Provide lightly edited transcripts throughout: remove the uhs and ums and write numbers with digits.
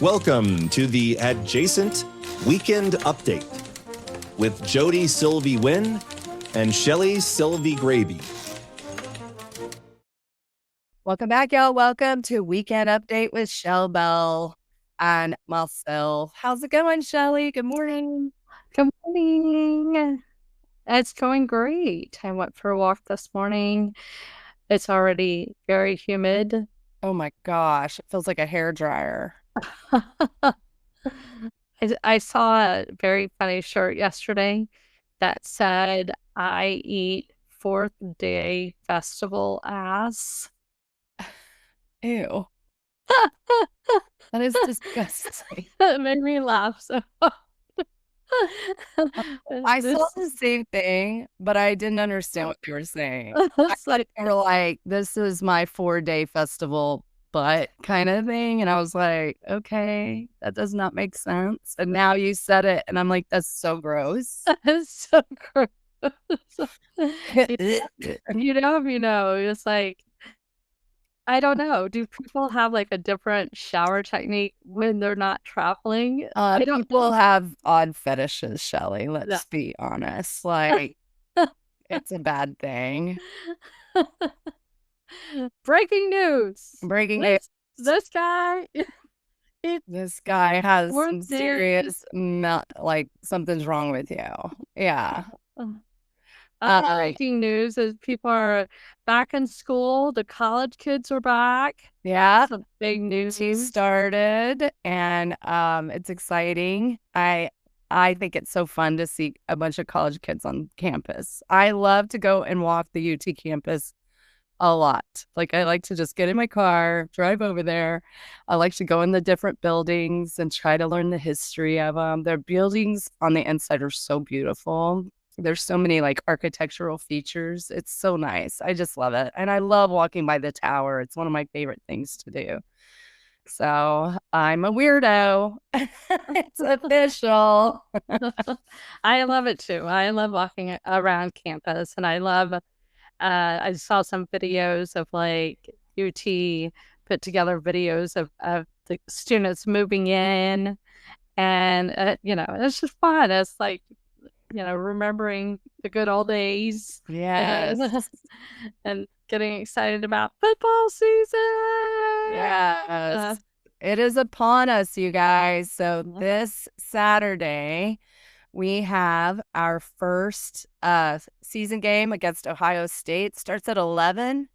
Welcome to the Adjacent Weekend Update with Jody Sylvie Wynn and Shelly Sylvie Graby. Welcome back, y'all. Welcome to Weekend Update with Shell Bell and myself. How's it going, Shelly? Good morning. Good morning. It's going great. I went for a walk this morning. It's already very humid. Oh my gosh, it feels like a hairdryer. I saw a very funny shirt yesterday that said, "I eat fourth day festival ass." Ew. That is disgusting. It made me laugh so hard. I saw the same thing, but I didn't understand what you were saying. It's like, You were like, this is my 4-day festival butt kind of thing. And I was like, okay, that does not make sense. And now you said it, and I'm like, that's so gross. it's so gross. It's like, I don't know. Do people have like a different shower technique when they're not traveling? I don't People have odd fetishes, Shelly. Let's be honest. Like, it's a bad thing. Breaking news. Breaking news. This guy. This guy has some serious, like, something's wrong with you. Yeah. Breaking news is people are back in school. The college kids are back. Yeah. Some big news. He started, and it's exciting. I think it's so fun to see a bunch of college kids on campus. I love to go and walk the UT campus a lot. Like, I like to just get in my car, drive over there. I like to go in the different buildings and try to learn the history of them. Their buildings on the inside are so beautiful. There's so many like architectural features. It's so nice. I just love it. And I love walking by the tower. It's one of my favorite things to do. So I'm a weirdo. It's official. I love it too. I love walking around campus, and I love, I saw some videos of like UT put together videos of the students moving in, and, it's just fun. It's like, remembering the good old days. Yes. And getting excited about football season. Yes. It is upon us, you guys. So this Saturday, we have our first season game against Ohio State. Starts at 11.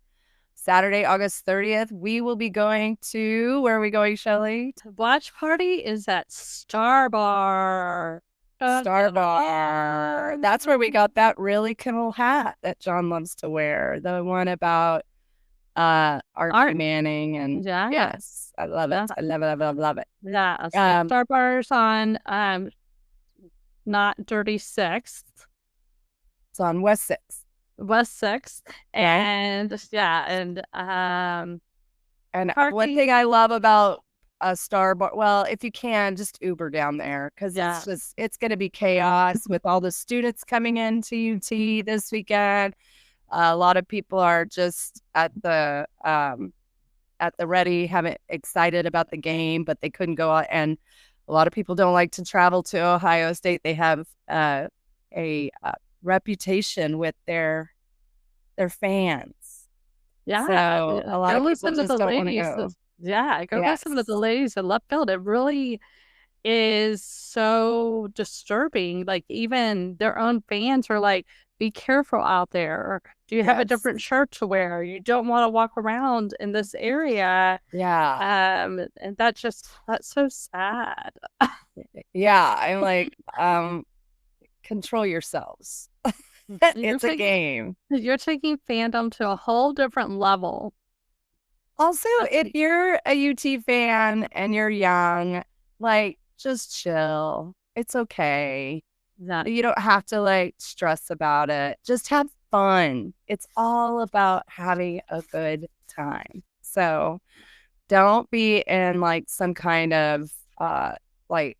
Saturday, August 30th. We will be going to, where are we going, Shelly? The watch party is at Star Bar. Star Bar. That's where we got that really cool hat that John loves to wear. The one about Art Manning. And yes, I love it. I love it. I love it. I love it. Yeah. Star Bar's on not Dirty 6th. It's on West 6th. West 6th. And one thing I love about a Star Bar, well, if you can, just Uber down there, because it's going to be chaos with all the students coming into UT this weekend. A lot of people are just at the ready, excited about the game, but they couldn't go out. And a lot of people don't like to travel to Ohio State. They have a reputation with their fans. Yeah, so a lot of people just don't want to go. Yeah, go listen to the ladies in left field. It really is so disturbing. Like, even their own fans are like, be careful out there. Or, do you have a different shirt to wear? You don't want to walk around in this area. Yeah. And that's so sad. Yeah. I'm like, control yourselves. It's a game. You're taking fandom to a whole different level. Also, if you're a UT fan and you're young, like, just chill. It's okay. You don't have to like stress about it. Just have fun. It's all about having a good time. So don't be in like some kind of fighting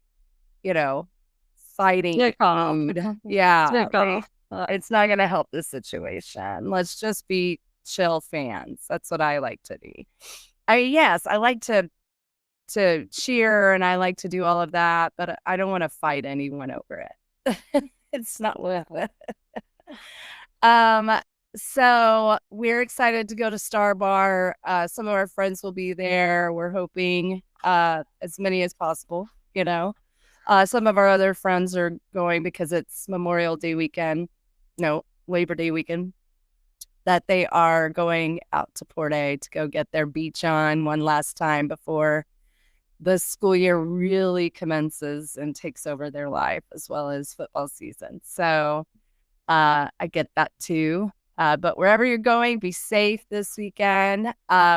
mode. Yeah. It's not going to help the situation. Let's just be chill fans. That's what I like to be. I like to to cheer and I like to do all of that, but I don't want to fight anyone over it. It's not worth it. So we're excited to go to Star Bar. Some of our friends will be there. We're hoping as many as possible, you know. Some of our other friends are going because it's Memorial Day weekend, no, Labor Day weekend, that they are going out to Port A to go get their beach on one last time before the school year really commences and takes over their life, as well as football season. So I get that too. But wherever you're going, be safe this weekend.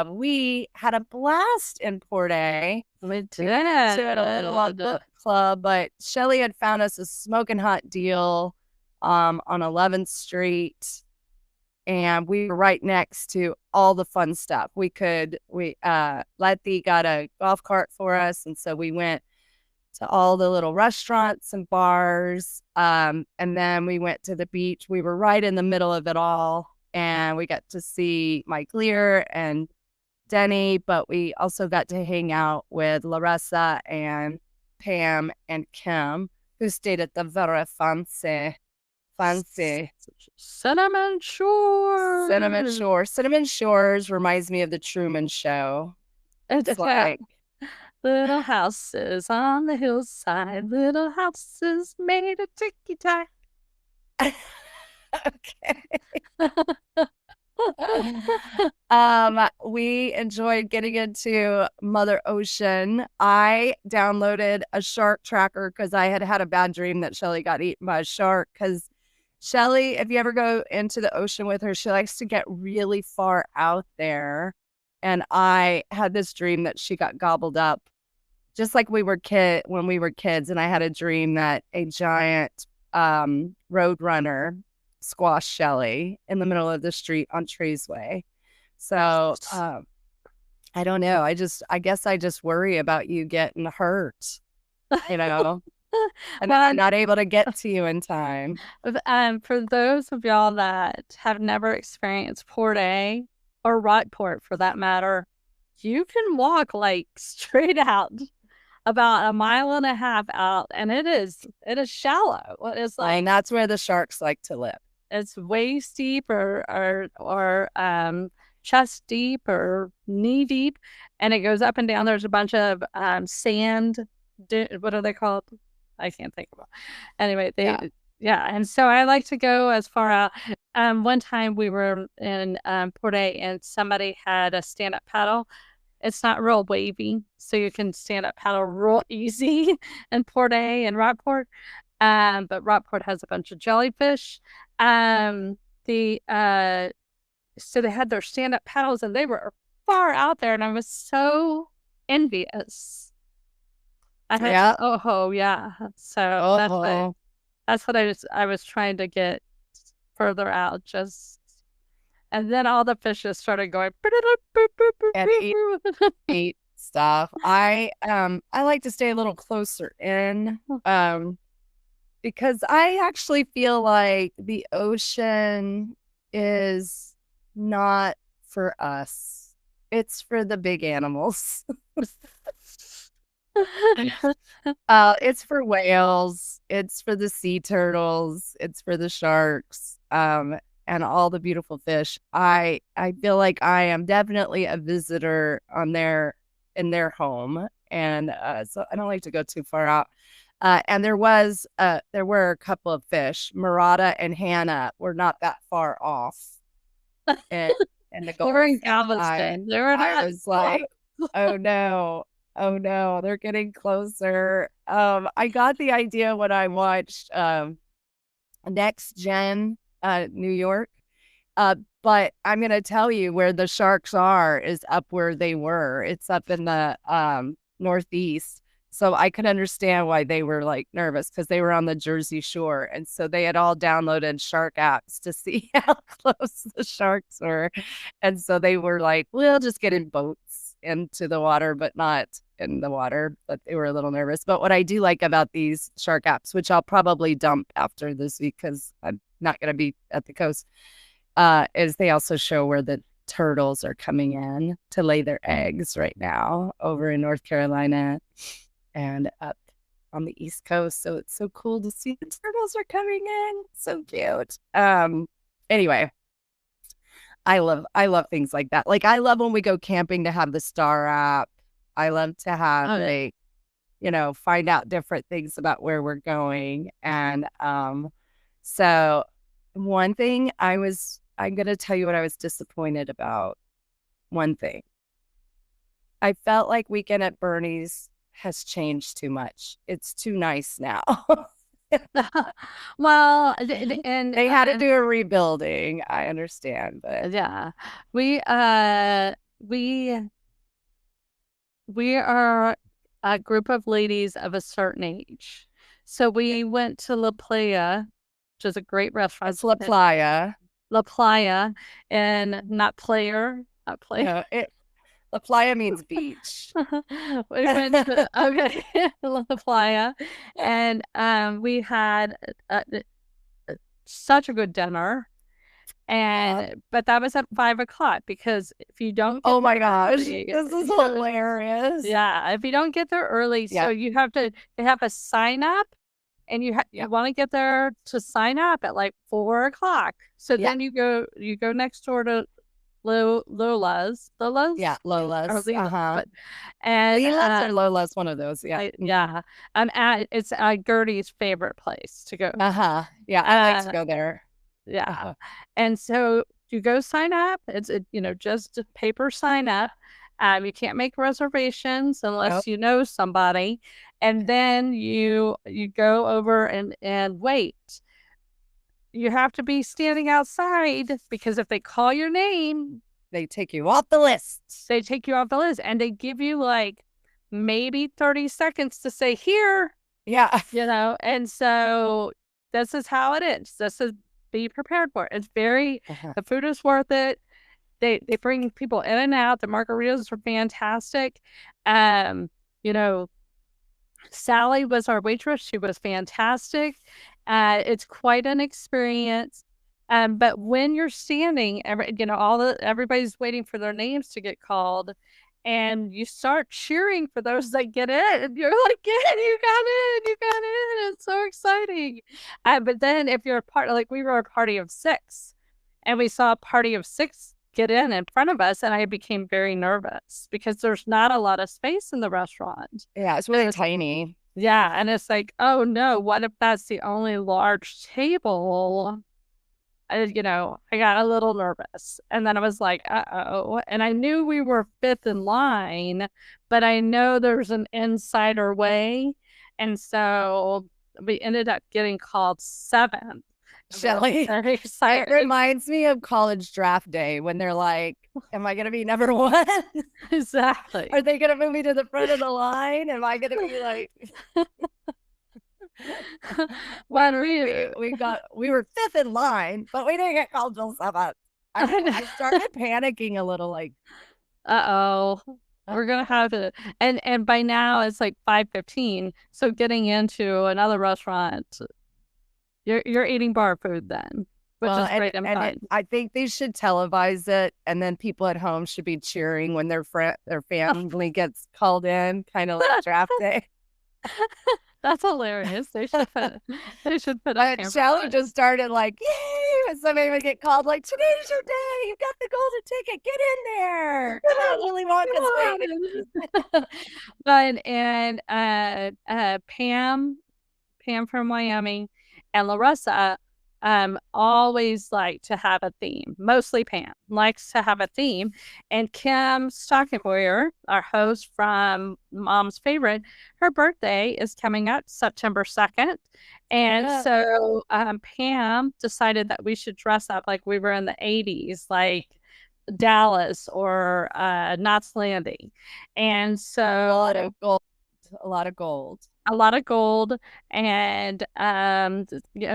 We had a blast in Port A. We did. To a little book club, but Shelly had found us a smoking hot deal on 11th Street. And we were right next to all the fun stuff. Letty got a golf cart for us. And so we went to all the little restaurants and bars. And then we went to the beach. We were right in the middle of it all. And we got to see Mike Lear and Denny, but we also got to hang out with Larissa and Pam and Kim, who stayed at the very fancy Cinnamon Shores. Cinnamon Shores reminds me of the Truman Show. It's like little houses on the hillside, little houses made of ticky tack. Okay. We enjoyed getting into Mother Ocean. I downloaded a shark tracker because I had a bad dream that Shelly got eaten by a shark. Because Shelly, if you ever go into the ocean with her, she likes to get really far out there. And I had this dream that she got gobbled up, just like when we were kids. And I had a dream that a giant roadrunner squashed Shelly in the middle of the street on Treesway. So I don't know. I guess I just worry about you getting hurt, you know, and I'm not able to get to you in time. For those of y'all that have never experienced Port A or Rockport for that matter, you can walk like straight out about a mile and a half out, and it is shallow. What is like, and that's where the sharks like to live. It's waist deep or chest deep or knee deep, and it goes up and down. There's a bunch of sand. What are they called? I can't think of it. Anyway, yeah. And so I like to go as far out. One time we were in Port A, and somebody had a stand-up paddle. It's not real wavy, so you can stand up paddle real easy in Port A and Rockport. But Rockport has a bunch of jellyfish. So they had their stand-up paddles, and they were far out there, and I was so envious. Yeah. So that's what I was trying to get further out, and then all the fishes started going and eat stuff. I like to stay a little closer in, because I actually feel like the ocean is not for us. It's for the big animals. It's for whales. It's for the sea turtles. It's for the sharks. And all the beautiful fish. I feel like I am definitely a visitor in their home, and so I don't like to go too far out. And there were a couple of fish. Murata and Hannah were not that far off. And the They were in Galveston. I was like, oh no, they're getting closer. I got the idea when I watched Next Gen. New York. But I'm going to tell you where the sharks are is up where they were. It's up in the Northeast. So I could understand why they were like nervous, because they were on the Jersey Shore. And so they had all downloaded shark apps to see how close the sharks were. And so they were like, we'll just get in boats into the water, but not in the water. But they were a little nervous. But what I do like about these shark apps, which I'll probably dump after this week because I'm not going to be at the coast, is they also show where the turtles are coming in to lay their eggs right now over in North Carolina and up on the East Coast. So it's so cool to see the turtles are coming in. So cute. Anyway, I love things like that. Like I love when we go camping to have the star app. I love to have like, find out different things about where we're going. And so one thing I'm gonna tell you what I was disappointed about. One thing. I felt like Weekend at Bernie's has changed too much. It's too nice now. Well, and They had to do a rebuilding. I understand, but yeah, we are a group of ladies of a certain age, so we went to La Playa, which is a great restaurant. it's La Playa. La Playa, and not player, not play. No, La Playa means beach. We went to La Playa, and we had such a good dinner. But that was at 5:00 because if you don't, oh my gosh, this is hilarious. Yeah, if you don't get there early, so you have to. They have a sign up, and you want to get there to sign up at like 4:00. So then you go next door to Lola's. Yeah, Lola's. But, and Lila's or Lola's, one of those. Yeah, it's Gertie's favorite place to go. Yeah, I like to go there. Yeah. And so you go sign up. It's just a paper sign up. You can't make reservations unless you know somebody. And then you go over and wait. You have to be standing outside because if they call your name, they take you off the list. They take you off the list and they give you like maybe 30 seconds to say here. Yeah. And so this is how it is. This is be prepared for it. It's very the food is worth it. They bring people in and out. The margaritas are fantastic. Sally was our waitress. She was fantastic. It's quite an experience. But when you're standing, everybody's waiting for their names to get called, and you start cheering for those that get in. And you're like, "Yeah, you got in! You got in! It's so exciting!" But then, if you're we were a party of 6, and we saw a party of 6 get in front of us, and I became very nervous because there's not a lot of space in the restaurant. Yeah, it's really tiny. Yeah, and it's like, oh no, what if that's the only large table? I got a little nervous, and then I was like, uh-oh, and I knew we were 5th in line, but I know there's an insider way, and so we ended up getting called 7th. Shelly, it reminds me of college draft day when they're like, am I going to be number 1? Exactly. Are they going to move me to the front of the line? Am I going to be like... Well, we were 5th in line, but we didn't get called till 7th. I started panicking a little, like, uh-oh, we're gonna have to. And by now it's like 5:15, so getting into another restaurant, you're eating bar food then, which is great and fun. I think they should televise it, and then people at home should be cheering when their family gets called in, kind of like draft day. That's hilarious. They should put a Shelly just started like, yay, when somebody would get called, like, today's your day. You got the golden ticket. Get in there. Willy Wonka's But Pam from Wyoming, and Larissa always like to have a theme. Mostly Pam likes to have a theme. And Kim Stockenboyer, our host from Mom's Favorite, her birthday is coming up September 2nd. And so Pam decided that we should dress up like we were in the 80s, like Dallas or Knots Landing. And so a lot of gold. And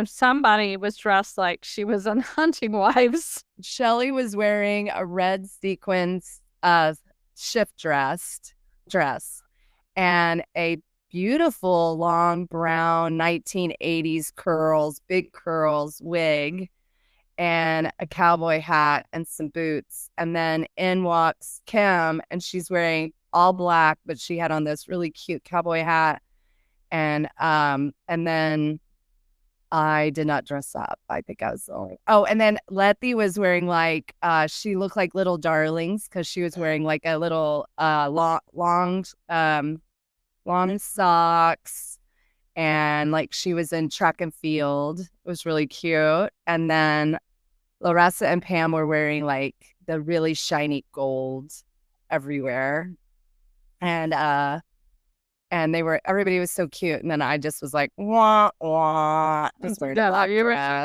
somebody was dressed like she was on Hunting Wives. Shelly was wearing a red sequins shift dress and a beautiful long brown 1980s big curls wig, and a cowboy hat and some boots. And then in walks Kim, and she's wearing all black, but she had on this really cute cowboy hat. And then I did not dress up. I think I was the only. Oh, and then Letty was wearing like she looked like little darlings because she was wearing like a little long socks, and like she was in track and field. It was really cute. And then Larissa and Pam were wearing like the really shiny gold everywhere. And everybody was so cute. And then I just was like, wah, wah, just wearing a black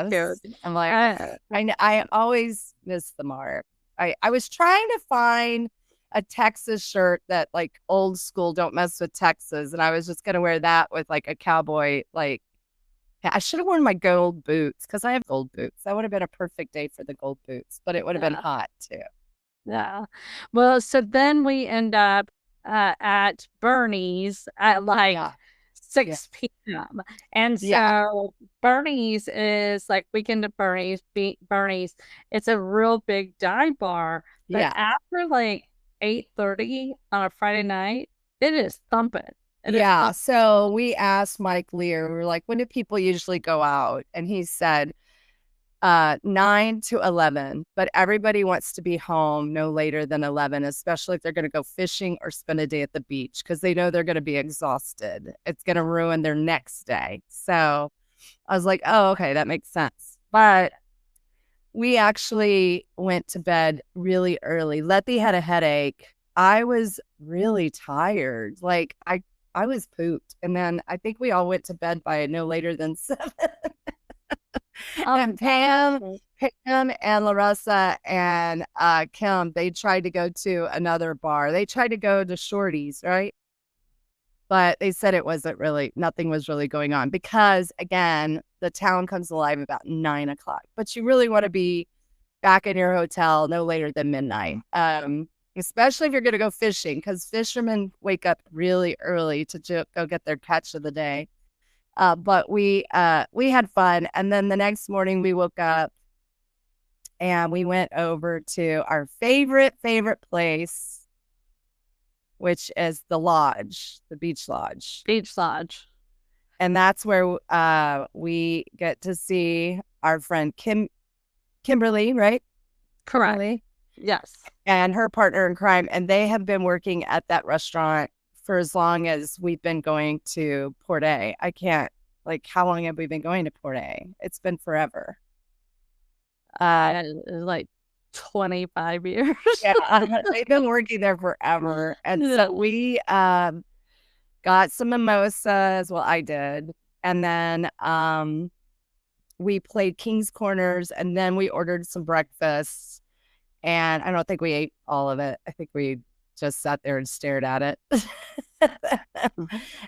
dress. I'm like, I always miss the mark. I was trying to find a Texas shirt that like old school, don't mess with Texas. And I was just going to wear that with like a cowboy, like, I should have worn my gold boots because I have gold boots. That would have been a perfect day for the gold boots, but it would have been hot too. Yeah. Well, so then we end up at Bernie's at like 6 p.m. And so Bernie's is like Weekend at Bernie's. Bernie's, it's a real big dive bar. But after like 8:30 on a Friday night, it is thumping. So we asked Mike Lear, we were like, when do people usually go out? And he said 9 to 11, but everybody wants to be home no later than 11, especially if they're going to go fishing or spend a day at the beach because they know they're going to be exhausted. It's going to ruin their next day. So I was like, oh, okay, that makes sense. But we actually went to bed really early. Letty had a headache. I was really tired. Like I was pooped. And then I think we all went to bed by no later than 7. And Pam and Larissa and Kim, they tried to go to another bar. They tried to go to Shorty's, right? But they said nothing was really going on because, again, the town comes alive about 9 o'clock. But you really want to be back in your hotel no later than midnight, especially if you're going to go fishing because fishermen wake up really early to go get their catch of the day. But we had fun. And then the next morning we woke up and we went over to our favorite place, which is the lodge, the beach lodge. Beach lodge. And that's where we get to see our friend Kimberly, right? Correct. Kimberly? Yes. And her partner in crime. And they have been working at that restaurant for as long as we've been going to Port A. How long have we been going to Port A? It's been forever. Like 25 years. They've been working there forever. And so we got some mimosas. Well, I did. And then we played King's Corners, and then we ordered some breakfast. And I don't think we ate all of it. I think we just sat there and stared at it.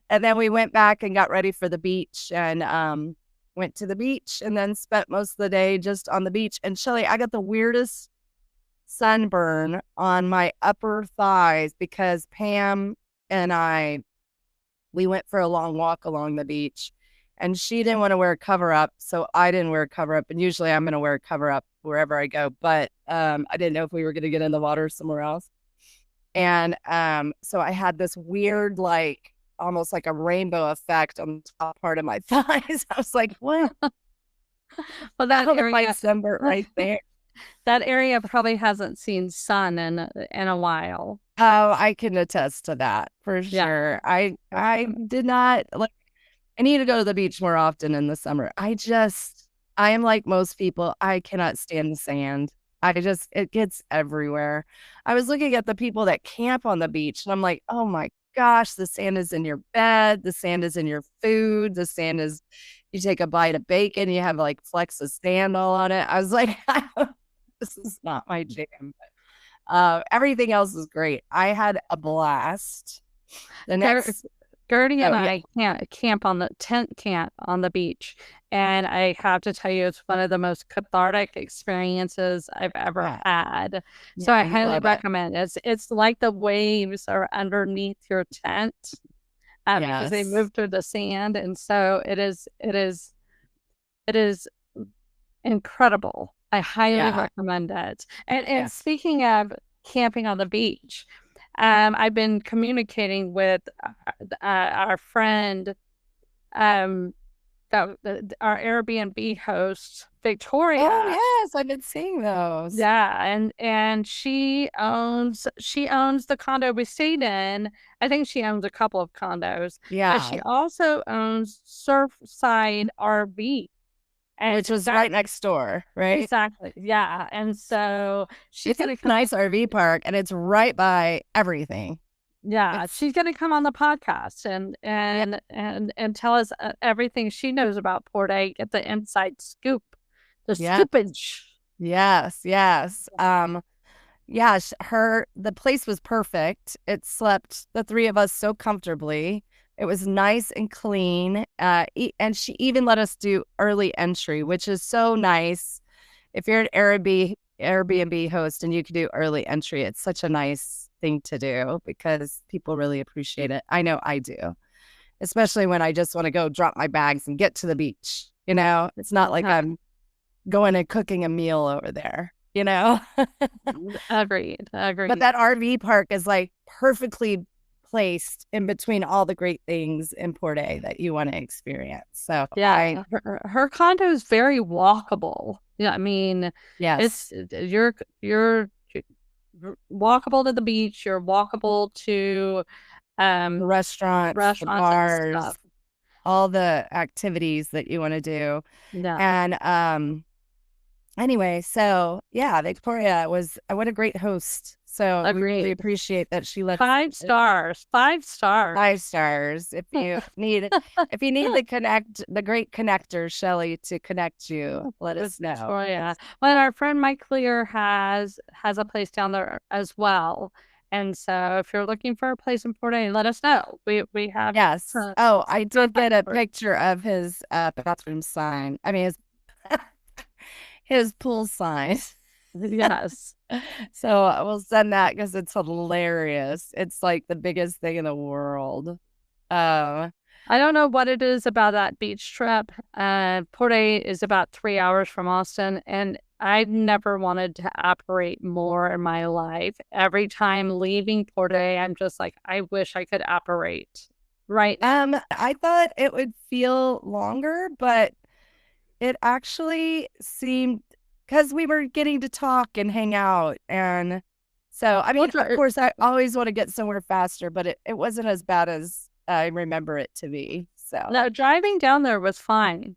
And then we went back and got ready for the beach and went to the beach and then spent most of the day just on the beach. And Shelly, I got the weirdest sunburn on my upper thighs because Pam and we went for a long walk along the beach and she didn't want to wear a cover up. So I didn't wear a cover up. And usually I'm going to wear a cover up wherever I go. But I didn't know if we were going to get in the water somewhere else. And so I had this weird, like, almost like a rainbow effect on the top part of my thighs. I was like, what? Well, that area, sunburn right there. That area probably hasn't seen sun in a while. Oh, I can attest to that for sure. I did not I need to go to the beach more often in the summer. I am like most people. I cannot stand the sand. It gets everywhere. I was looking at the people that camp on the beach and I'm like, oh my gosh, the sand is in your bed. The sand is in your food. The sand is, you take a bite of bacon, you have like flecks of sand all on it. I was like, this is not my jam. But everything else is great. I had a blast. Gertie and I camp on the tent camp on the beach. And I have to tell you, it's one of the most cathartic experiences I've ever had. So I highly recommend it. It's like the waves are underneath your tent because they move through the sand. And so it is incredible. I highly Yeah. recommend it. And Yeah. speaking of camping on the beach, I've been communicating with our friend, um, our Airbnb host, Oh, Victoria. yes, I've been seeing those. Yeah, and she owns the condo we stayed in. I think she owns a couple of condos, but Yeah, she also owns Surfside RV. And which was that right next door, right? exactly, yeah. And so she's It's a gonna come. nice RV park, and it's right by everything. Yeah, It's she's gonna come on the podcast yeah, and tell us everything she knows about Port A. Get the inside scoop, the yeah, scoopage. yes, yes. Yeah, the place was perfect. It slept the three of us so comfortably. It was nice and clean. And she even let us do early entry, which is so nice. If you're an Airbnb host and you can do early entry, it's such a nice thing to do because people really appreciate it. I know I do, especially when I just want to go drop my bags and get to the beach. It's not like Yeah, I'm going and cooking a meal over there. agreed, But agreed. that RV park is like perfectly placed in between all the great things in Port A that you want to experience. So Yeah, her condo is very walkable. Yeah, I mean, it's yes, you're walkable to the beach. You're walkable to the um restaurants, the restaurants and bars, stuff. all the activities that you want to do. Yeah, And anyway, so yeah, Victoria was what a great host. So we really agreed. appreciate that she lets 5 stars, 5 stars. 5 stars. If you need the great connector, Shelly, to connect you, let With us know. Victoria. Well, our friend Mike Clear has a place down there as well. And so if you're looking for a place in Port A, let us know. We have Yes. Oh, I did get contacts a for it. picture of his bathroom sign. I mean, his pool sign. Yes. So I will send that because it's hilarious. It's like the biggest thing in the world. Uh, I don't know what it is about that beach trip. Port A is about 3 hours from Austin, and I've never wanted to operate more in my life. Every time leaving Port A, I'm just like, I wish I could operate right now. I thought it would feel longer, but it actually seemed because we were getting to talk and hang out. And so, I Well, mean, of course, I always want to get somewhere faster, but it wasn't as bad as I remember it to be. So no, driving down there was fine.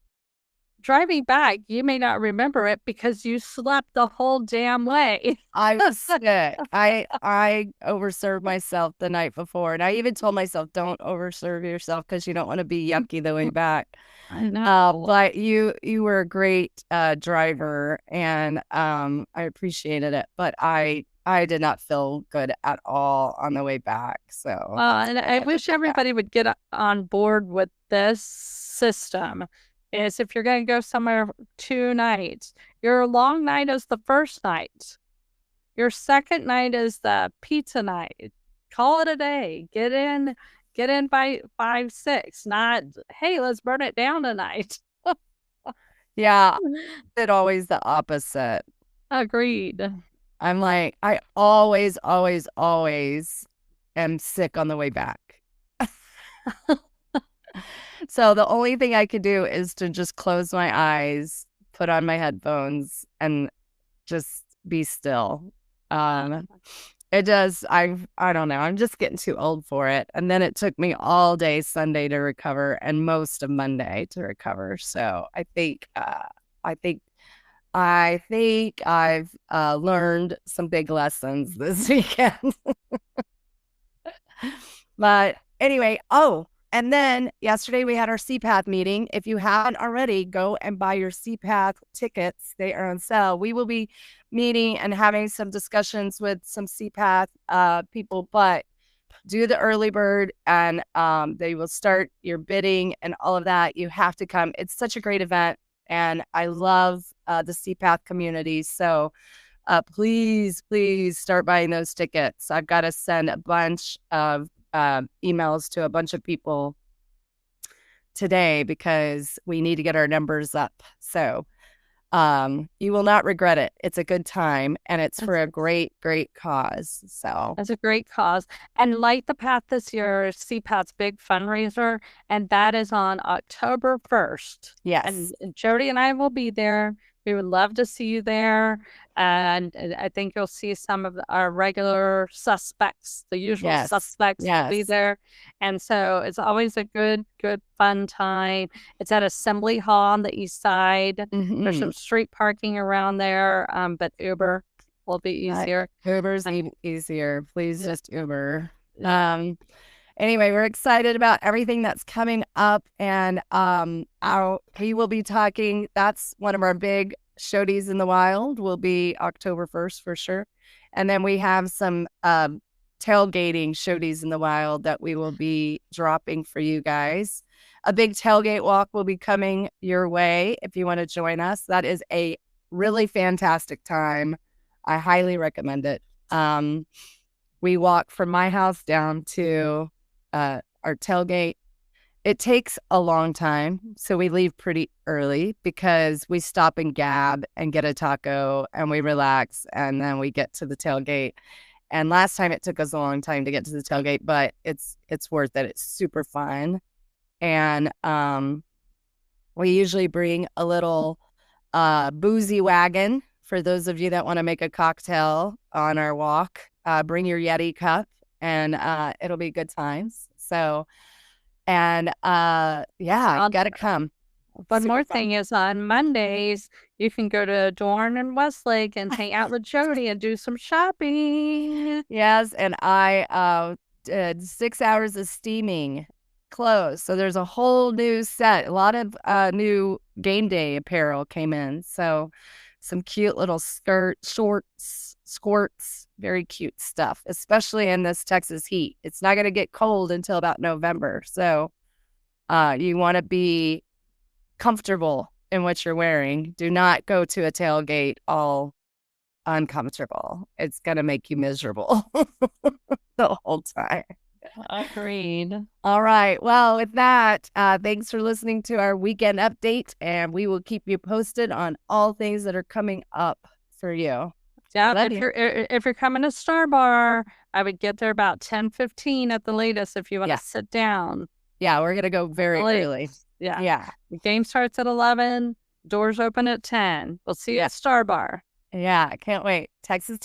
Driving back, you may not remember it because you slept the whole damn way. I was sick. I overserved myself the night before. And I even told myself, don't overserve yourself because you don't want to be yucky the way back. I know. But you were a great driver, and I appreciated it. But I did not feel good at all on the way back. So Well, and I I had to wish come back. everybody would get on board with this system. Is if you're going to go somewhere 2 nights, your long night is the first night. Your second night is the pizza night. Call it a day. Get in by 5, 6. Not, hey, let's burn it down tonight. Yeah, it always the opposite. Agreed. I'm like, I always, always, always am sick on the way back. So the only thing I could do is to just close my eyes, put on my headphones, and just be still. It does. I don't know. I'm just getting too old for it. And then it took me all day Sunday to recover and most of Monday to recover. So I think I've learned some big lessons this weekend. But anyway, and then yesterday we had our CPATH meeting. If you haven't already, go and buy your CPATH tickets. They are on sale. We will be meeting and having some discussions with some CPATH people, but do the early bird and they will start your bidding and all of that. You have to come. It's such a great event, and I love the CPATH community. So please, please start buying those tickets. I've got to send a bunch of emails to a bunch of people today because we need to get our numbers up. So You will not regret it. It's a good time, and it's for a great, great cause. So That's a great cause. And Light the Path this year, CPAT's big fundraiser, and that is on October 1st. yes, And Jody and I will be there. We would love to see you there. And I think you'll see some of our regular suspects, the usual yes, suspects will be yes. there. And so it's always a good, fun time. It's at Assembly Hall on the east side. There's some street parking around there, but Uber will be easier. Uber's easier. Please just Uber. Anyway, we're excited about everything that's coming up, and we will be talking. That's one of our big Shodies in the Wild. Will be October 1st for sure, and then we have some tailgating Shodies in the Wild that we will be dropping for you guys. A big tailgate walk will be coming your way if you want to join us. That is a really fantastic time. I highly recommend it. We walk from my house down to our tailgate. It takes a long time, so we leave pretty early because we stop and gab and get a taco and we relax, and then we get to the tailgate. And last time it took us a long time to get to the tailgate, but it's worth it. It's super fun. And we usually bring a little boozy wagon for those of you that want to make a cocktail on our walk. Bring your Yeti cup, and it'll be good times. So, and gotta come. One more thing is on Mondays, you can go to Dorn and Westlake and hang out with Jody and do some shopping. Yes, and I did 6 hours of steaming clothes. So there's a whole new set. A lot of new game day apparel came in. So some cute little shorts, skirts, very cute stuff, especially in this Texas heat. It's not going to get cold until about November. So you want to be comfortable in what you're wearing. Do not go to a tailgate all uncomfortable. It's going to make you miserable the whole time. Agreed. All right. Well, with that, thanks for listening to our weekend update, and we will keep you posted on all things that are coming up for you. Yeah, if you're coming to Star Bar, I would get there about 10:15 at the latest if you want to sit down. Yeah, we're gonna go very early. Yeah. The game starts at 11. Doors open at 10. We'll see you at Star Bar. Yeah, I can't wait. Texas.